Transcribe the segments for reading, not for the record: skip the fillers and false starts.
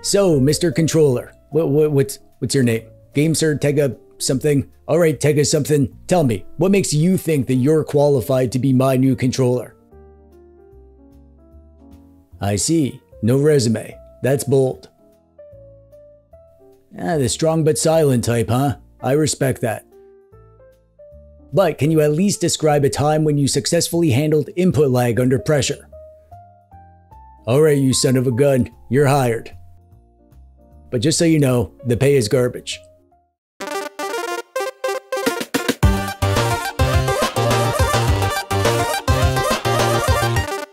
So, Mr. Controller, what's your name? Gamesir Tega something? Alright, Tega something. Tell me, what makes you think that you're qualified to be my new controller? I see. No resume. That's bold. The strong but silent type, huh? I respect that. But can you at least describe a time when you successfully handled input lag under pressure? Alright, you son of a gun, you're hired. But just so you know, the pay is garbage.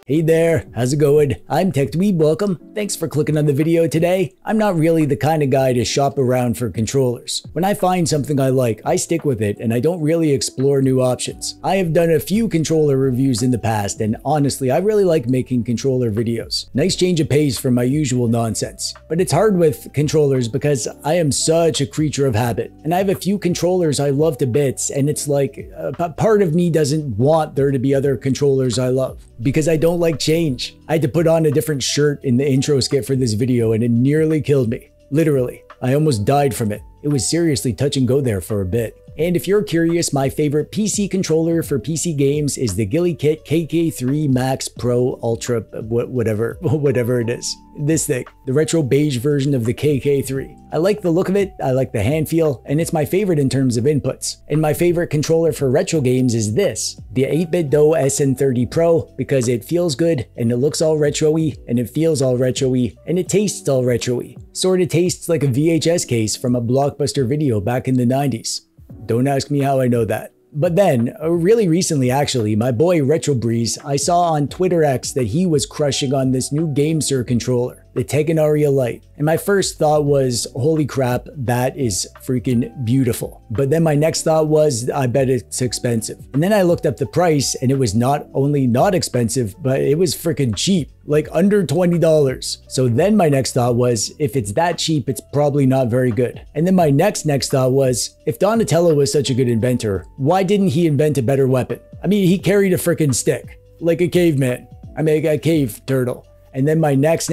Hey there, how's it going? I'm TechDweeb, welcome. Thanks for clicking on the video today. I'm not really the kind of guy to shop around for controllers. When I find something I like, I stick with it and I don't really explore new options. I have done a few controller reviews in the past and honestly, I really like making controller videos. Nice change of pace from my usual nonsense. But it's hard with controllers because I am such a creature of habit. And I have a few controllers I love to bits and it's like, part of me doesn't want there to be other controllers I love. Because I don't like change. I had to put on a different shirt in the intro skit for this video and it nearly killed me. Literally, I almost died from it. It was seriously touch and go there for a bit. And if you're curious, my favorite PC controller for PC games is the GillyKit KK3 Max Pro Ultra, whatever it is. This thing, the retro beige version of the KK3. I like the look of it, I like the hand feel, and it's my favorite in terms of inputs. And my favorite controller for retro games is this, the 8BitDo SN30 Pro, because it feels good, and it looks all retro-y, and it feels all retro-y, and it tastes all retro-y. Sorta tastes like a VHS case from a Blockbuster video back in the 90s. Don't ask me how I know that. But then, really recently actually, my boy Retro Breeze, I saw on Twitter X that he was crushing on this new Gamesir controller, the Tegenaria Lite. And my first thought was, holy crap, that is freaking beautiful. But then my next thought was, I bet it's expensive. And then I looked up the price and it was not only not expensive, but it was freaking cheap, like under $20. So then my next thought was, if it's that cheap, it's probably not very good. And then my next thought was, if Donatello was such a good inventor, why didn't he invent a better weapon? I mean, he carried a freaking stick, like a caveman. I mean, a cave turtle. And then my next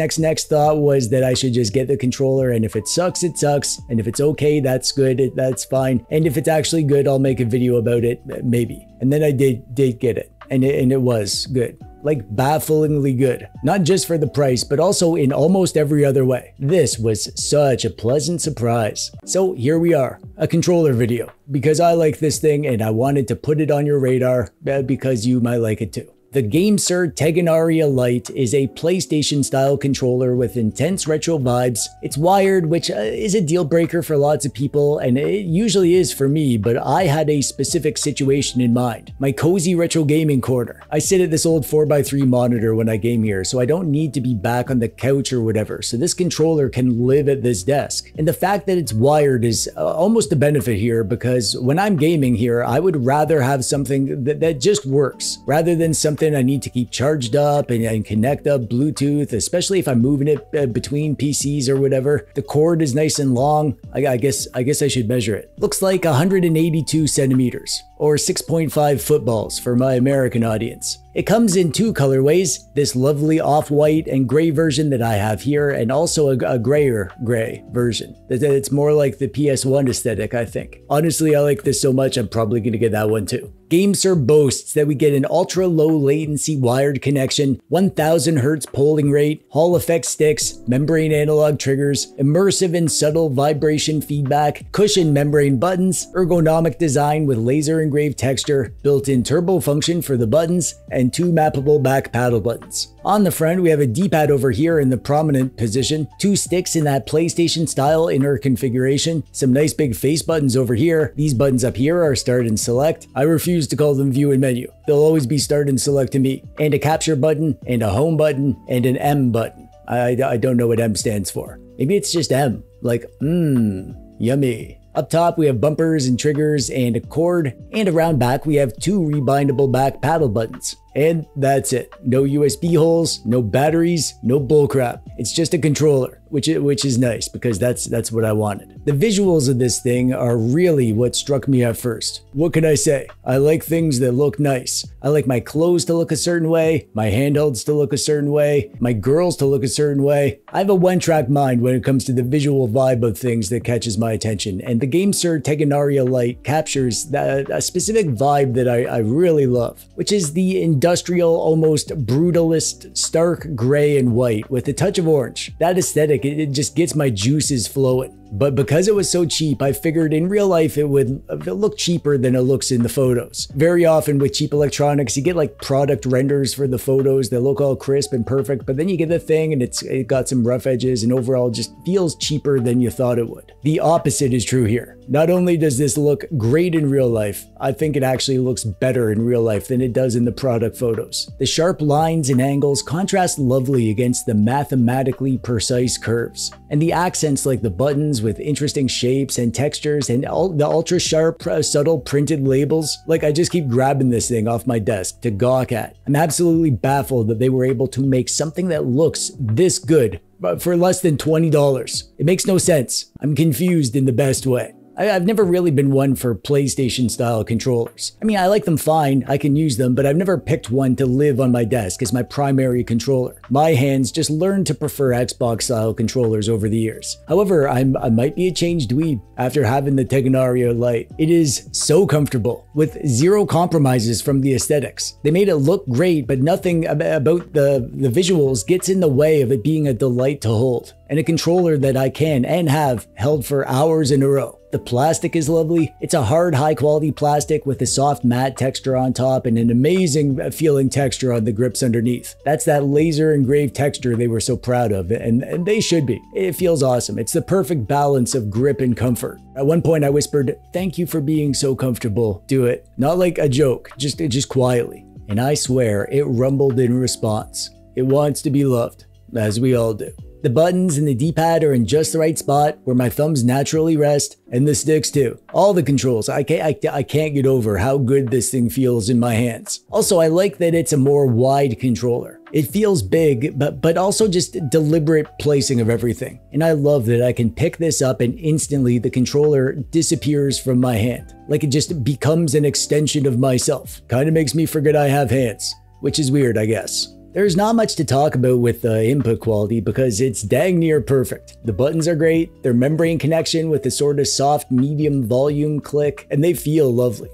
thought was that I should just get the controller, and if it sucks, it sucks. And if it's okay, that's good, that's fine. And if it's actually good, I'll make a video about it, maybe. And then I did get it, and it was good. Like bafflingly good. Not just for the price, but also in almost every other way. This was such a pleasant surprise. So here we are, a controller video. Because I like this thing and I wanted to put it on your radar because you might like it too. The Gamesir Tegenaria Lite is a PlayStation-style controller with intense retro vibes. It's wired, which is a deal breaker for lots of people, and it usually is for me, but I had a specific situation in mind. My cozy retro gaming corner. I sit at this old 4x3 monitor when I game here, so I don't need to be back on the couch or whatever, so this controller can live at this desk. And the fact that it's wired is almost a benefit here, because when I'm gaming here, I would rather have something that just works, rather than something I need to keep charged up and connect up Bluetooth, especially if I'm moving it between PCs or whatever. The cord is nice and long. I guess I should measure it. Looks like 182 centimeters or 6.5 footballs for my American audience. It comes in two colorways, this lovely off-white and gray version that I have here, and also a grayer gray version. It's more like the PS1 aesthetic, I think. Honestly, I like this so much, I'm probably gonna get that one too. Gamesir boasts that we get an ultra-low latency wired connection, 1000 Hz polling rate, Hall effect sticks, membrane analog triggers, immersive and subtle vibration feedback, cushioned membrane buttons, ergonomic design with laser engraved texture, built-in turbo function for the buttons, and two mappable back paddle buttons. On the front, we have a D-pad over here in the prominent position, two sticks in that PlayStation style inner configuration, some nice big face buttons over here. These buttons up here are start and select. I refuse to call them view and menu. They'll always be start and select to me. And a capture button, and a home button, and an M button. I don't know what M stands for. Maybe it's just M, like yummy. Up top, we have bumpers and triggers and a cord, and around back, we have 2 rebindable back paddle buttons. And that's it. No USB holes, no batteries, no bullcrap. It's just a controller, which is nice because that's what I wanted. The visuals of this thing are really what struck me at first. What can I say? I like things that look nice. I like my clothes to look a certain way, my handhelds to look a certain way, my girls to look a certain way. I have a one-track mind when it comes to the visual vibe of things that catches my attention, and the Gamesir Tegenaria Lite captures a specific vibe that I really love, which is the industrial, almost brutalist, stark gray and white with a touch of orange. That aesthetic, it just gets my juices flowing. But because it was so cheap, I figured in real life it would look cheaper than it looks in the photos. Very often with cheap electronics, you get like product renders for the photos that look all crisp and perfect, but then you get the thing and it got some rough edges and overall just feels cheaper than you thought it would. The opposite is true here. Not only does this look great in real life, I think it actually looks better in real life than it does in the product photos. The sharp lines and angles contrast lovely against the mathematically precise curves. And the accents like the buttons with interesting shapes and textures and the ultra sharp, subtle printed labels. Like, I just keep grabbing this thing off my desk to gawk at. I'm absolutely baffled that they were able to make something that looks this good for less than $20. It makes no sense. I'm confused in the best way. I've never really been one for PlayStation style controllers. I mean, I like them fine, I can use them, but I've never picked one to live on my desk as my primary controller. My hands just learned to prefer Xbox style controllers over the years. However, I might be a changed dweeb after having the Tegenaria Lite. It is so comfortable, with zero compromises from the aesthetics. They made it look great, but nothing about the visuals gets in the way of it being a delight to hold, and a controller that I can and have held for hours in a row. The plastic is lovely. It's a hard, high-quality plastic with a soft matte texture on top and an amazing feeling texture on the grips underneath. That's that laser engraved texture they were so proud of, and they should be. It feels awesome. It's the perfect balance of grip and comfort. At one point I whispered, "Thank you for being so comfortable." Do it. Not like a joke, just quietly. And I swear it rumbled in response. It wants to be loved, as we all do. The buttons and the D-pad are in just the right spot where my thumbs naturally rest, and the sticks too. All the controls, I can't get over how good this thing feels in my hands. Also, I like that it's a more wide controller. It feels big, but also just deliberate placing of everything. And I love that I can pick this up and instantly the controller disappears from my hand. Like it just becomes an extension of myself. Kinda makes me forget I have hands, which is weird, I guess. There's not much to talk about with the input quality because it's dang near perfect. The buttons are great, their membrane connection with a sort of soft medium volume click, and they feel lovely.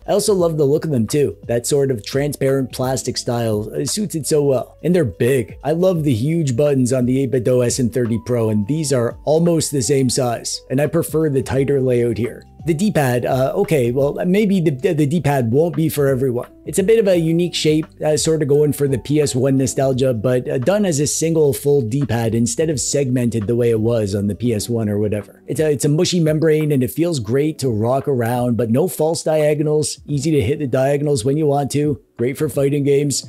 I also love the look of them too. That sort of transparent plastic style suits it so well. And they're big. I love the huge buttons on the 8BitDo SM30 Pro, and these are almost the same size. And I prefer the tighter layout here. The D-pad, okay, well, maybe the D-pad won't be for everyone. It's a bit of a unique shape, sort of going for the PS1 nostalgia, but done as a single full D-pad instead of segmented the way it was on the PS1 or whatever. It's a mushy membrane and it feels great to rock around, but no false diagonals, easy to hit the diagonals when you want to, great for fighting games.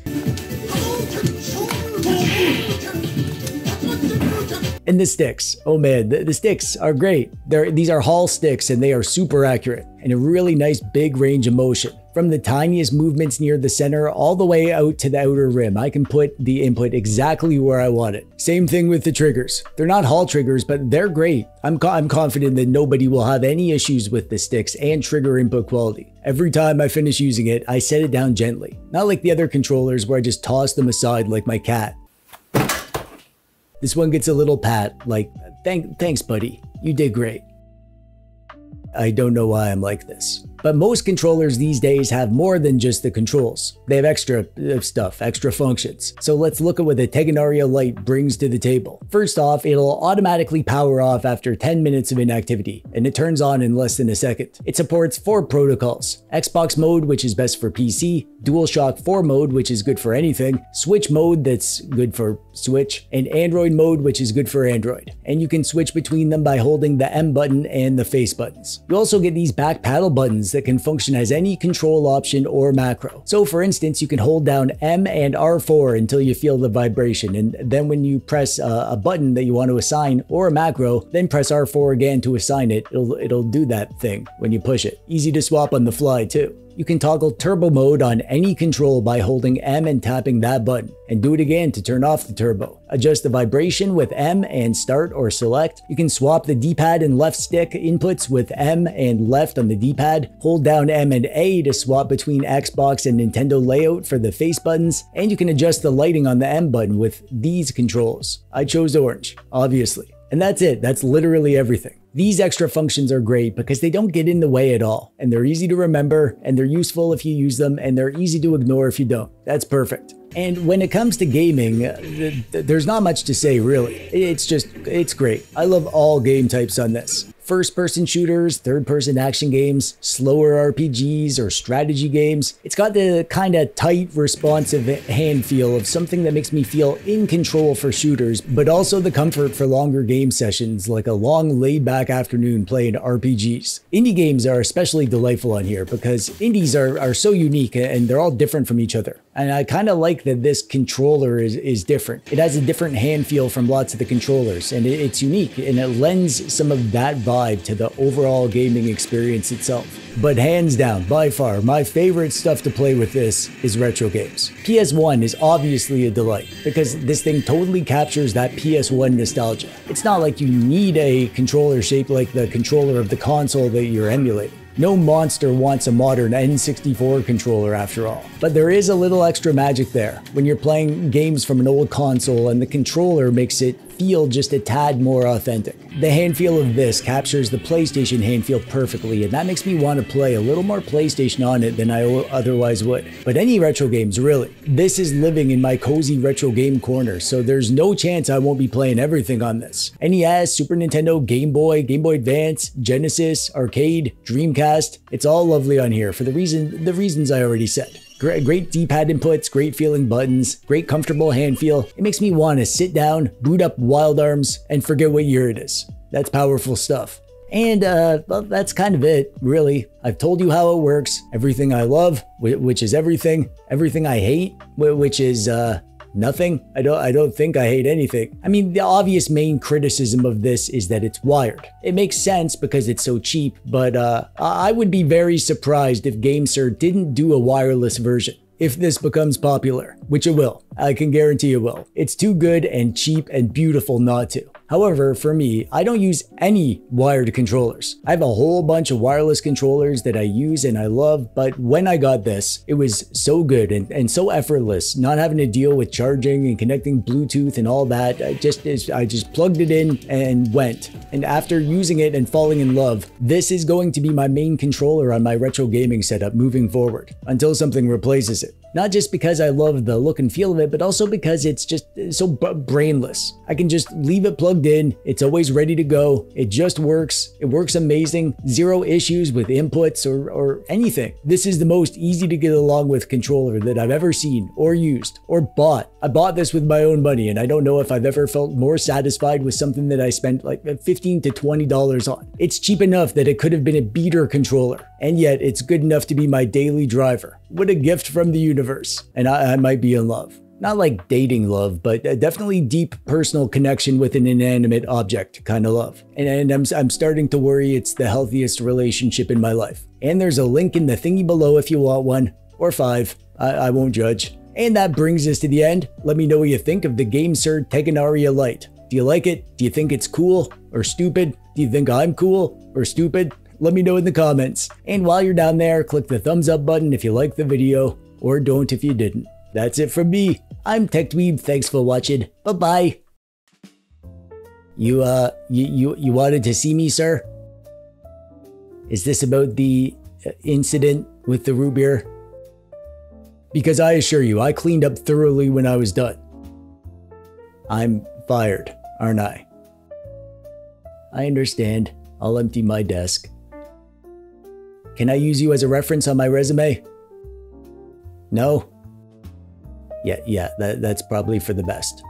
And the sticks, oh man, the sticks are great. These are Hall sticks and they are super accurate and a really nice big range of motion. From the tiniest movements near the center all the way out to the outer rim, I can put the input exactly where I want it. Same thing with the triggers. They're not Hall triggers, but they're great. I'm confident that nobody will have any issues with the sticks and trigger input quality. Every time I finish using it, I set it down gently. Not like the other controllers where I just toss them aside like my cat. This one gets a little pat, like, thanks buddy, you did great. I don't know why I'm like this. But most controllers these days have more than just the controls. They have extra stuff, extra functions. So let's look at what the Tegenaria Lite brings to the table. First off, it'll automatically power off after 10 minutes of inactivity, and it turns on in less than a second. It supports 4 protocols: Xbox mode, which is best for PC, DualShock 4 mode, which is good for anything, Switch mode, that's good for Switch, and Android mode, which is good for Android. And you can switch between them by holding the M button and the face buttons. You also get these back paddle buttons that can function as any control option or macro. So for instance, you can hold down M and R4 until you feel the vibration, and then when you press a button that you want to assign or a macro, then press R4 again to assign it. It'll do that thing when you push it. Easy to swap on the fly too. You can toggle turbo mode on any control by holding M and tapping that button, and do it again to turn off the turbo. Adjust the vibration with M and start or select. You can swap the D-pad and left stick inputs with M and left on the D-pad. Hold down M and A to swap between Xbox and Nintendo layout for the face buttons, and you can adjust the lighting on the M button with these controls. I chose orange, obviously. And that's it. That's literally everything. These extra functions are great because they don't get in the way at all, and they're easy to remember, and they're useful if you use them, and they're easy to ignore if you don't. That's perfect. And when it comes to gaming, there's not much to say really. It's great. I love all game types on this. First-person shooters, third-person action games, slower RPGs, or strategy games. It's got the kind of tight, responsive hand feel of something that makes me feel in control for shooters, but also the comfort for longer game sessions, like a long, laid-back afternoon playing RPGs. Indie games are especially delightful on here because indies are so unique and they're all different from each other. And I kind of like that this controller is different. It has a different hand feel from lots of the controllers, and it's unique, and it lends some of that vibe to the overall gaming experience itself. But hands down, by far, my favorite stuff to play with this is retro games. PS1 is obviously a delight because this thing totally captures that PS1 nostalgia. It's not like you need a controller shaped like the controller of the console that you're emulating. No monster wants a modern N64 controller after all. But there is a little extra magic there when you're playing games from an old console and the controller makes it feel just a tad more authentic. The hand feel of this captures the PlayStation hand feel perfectly, and that makes me want to play a little more PlayStation on it than I otherwise would. But any retro games, really. This is living in my cozy retro game corner, so there's no chance I won't be playing everything on this. NES, Super Nintendo, Game Boy Advance, Genesis, Arcade, Dreamcast, it's all lovely on here for the reasons I already said. Great D-pad inputs, great feeling buttons, great comfortable hand feel. It makes me want to sit down, boot up Wild Arms, and forget what year it is. That's powerful stuff. And well, that's kind of it, really. I've told you how it works. Everything I love, which is everything. Everything I hate, which is nothing. I don't think I hate anything. I mean, the obvious main criticism of this is that it's wired. It makes sense because it's so cheap, but I would be very surprised if Gamesir didn't do a wireless version. If this becomes popular, which it will. I can guarantee it will. It's too good and cheap and beautiful not to. However, for me, I don't use any wired controllers. I have a whole bunch of wireless controllers that I use and I love, but when I got this, it was so good and so effortless, not having to deal with charging and connecting Bluetooth and all that. I just plugged it in and went. And after using it and falling in love, this is going to be my main controller on my retro gaming setup moving forward, until something replaces it. Not just because I love the look and feel of it, but also because it's just so brainless. I can just leave it plugged in. It's always ready to go. It just works. It works amazing. Zero issues with inputs or anything. This is the most easy to get along with controller that I've ever seen or used or bought. I bought this with my own money, and I don't know if I've ever felt more satisfied with something that I spent like $15 to $20 on. It's cheap enough that it could have been a beater controller, and yet it's good enough to be my daily driver. What a gift from the universe. And I might be in love. Not like dating love, but definitely deep personal connection with an inanimate object kind of love. And I'm starting to worry it's the healthiest relationship in my life. And there's a link in the thingy below if you want one, or 5. I won't judge. And that brings us to the end. Let me know what you think of the Gamesir Tegenaria Lite. Do you like it? Do you think it's cool or stupid? Do you think I'm cool or stupid? Let me know in the comments. And while you're down there, click the thumbs up button if you liked the video, or don't if you didn't. That's it from me. I'm TechDweeb. Thanks for watching. Bye-bye. You wanted to see me, sir? Is this about the incident with the root beer? Because I assure you, I cleaned up thoroughly when I was done. I'm fired, aren't I? I understand. I'll empty my desk. Can I use you as a reference on my resume? No? Yeah, that's probably for the best.